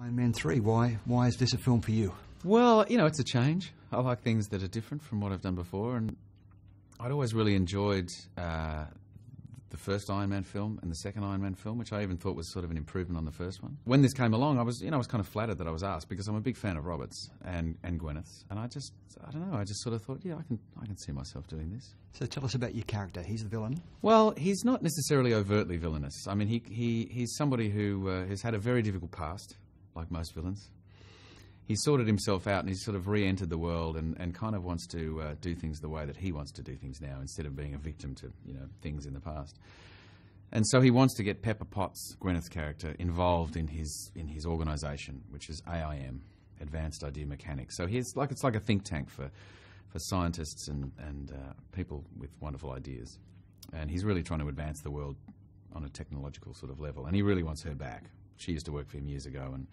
Iron Man 3, why is this a film for you? Well, you know, it's a change. I like things that are different from what I've done before, and I'd always really enjoyed the first Iron Man film and the second Iron Man film, which I even thought was sort of an improvement on the first one. When this came along, I was kind of flattered that I was asked, because I'm a big fan of Roberts and Gwyneth, and I don't know, I just sort of thought, yeah, I can see myself doing this. So tell us about your character. He's the villain? Well, he's not necessarily overtly villainous. I mean, he's somebody who has had a very difficult past, like most villains. He's sorted himself out and he's sort of re-entered the world and kind of wants to do things the way that he wants to do things now, instead of being a victim to, you know, things in the past. And so he wants to get Pepper Potts, Gwyneth's character, involved in his organisation, which is AIM, Advanced Idea Mechanics. So it's like a think tank for scientists and people with wonderful ideas. And he's really trying to advance the world on a technological sort of level. And he really wants her back. She used to work for him years ago, and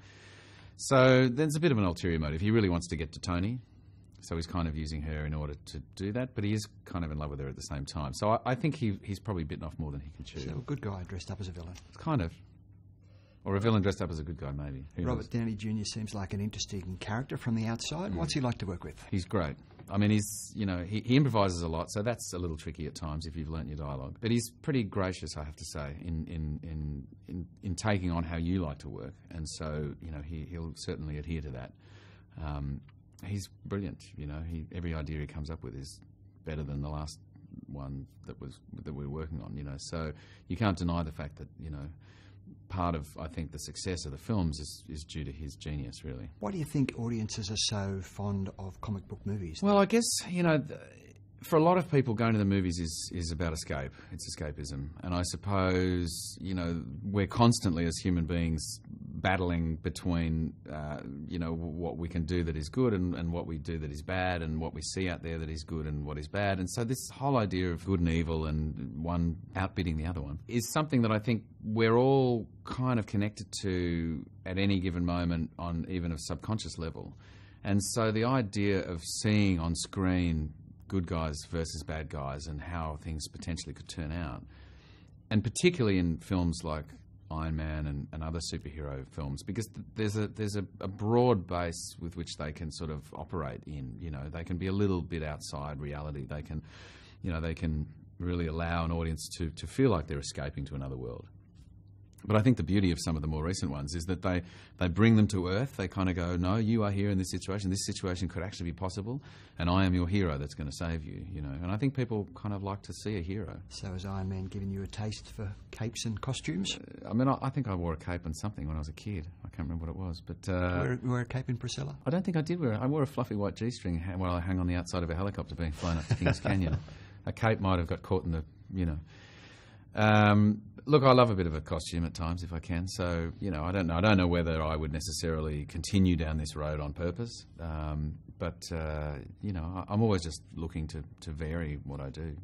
so there's a bit of an ulterior motive. He really wants to get to Tony, so he's kind of using her in order to do that, but he is kind of in love with her at the same time. So I think he's probably bitten off more than he can chew. So a good guy dressed up as a villain. Kind of. Or a villain dressed up as a good guy, maybe. Robert Downey Jr. seems like an interesting character from the outside. What's he like to work with? He's great. I mean, he improvises a lot, so that's a little tricky at times if you've learnt your dialogue. But he's pretty gracious, I have to say, in taking on how you like to work, and so he'll certainly adhere to that. He's brilliant. Every idea he comes up with is better than the last one that we're working on. So you can't deny the fact that part of, I think, the success of the films is due to his genius, really. Why do you think audiences are so fond of comic book movies? Well, I guess, for a lot of people, going to the movies is about escape. It's escapism. And I suppose, we're constantly, as human beings, battling between, what we can do that is good and what we do that is bad, and what we see out there that is good and what is bad. And so this whole idea of good and evil and one outbidding the other one is something that I think we're all kind of connected to at any given moment on even a subconscious level. And so the idea of seeing on screen good guys versus bad guys and how things potentially could turn out, and particularly in films like Iron Man and other superhero films, because there's a broad base with which they can sort of operate in. They can be a little bit outside reality. They can really allow an audience to feel like they're escaping to another world. But I think the beauty of some of the more recent ones is that they bring them to earth. They kind of go, no, you are here in this situation. This situation could actually be possible, and I am your hero that's going to save you, And I think people kind of like to see a hero. So has Iron Man given you a taste for capes and costumes? I think I wore a cape and something when I was a kid. I can't remember what it was. But you wear a cape in Priscilla? I don't think I did wear it. I wore a fluffy white G-string while I hung on the outside of a helicopter being flown up to Kings Canyon. A cape might have got caught in the, Look, I love a bit of a costume at times if I can. So, I don't know whether I would necessarily continue down this road on purpose. But I'm always just looking to vary what I do.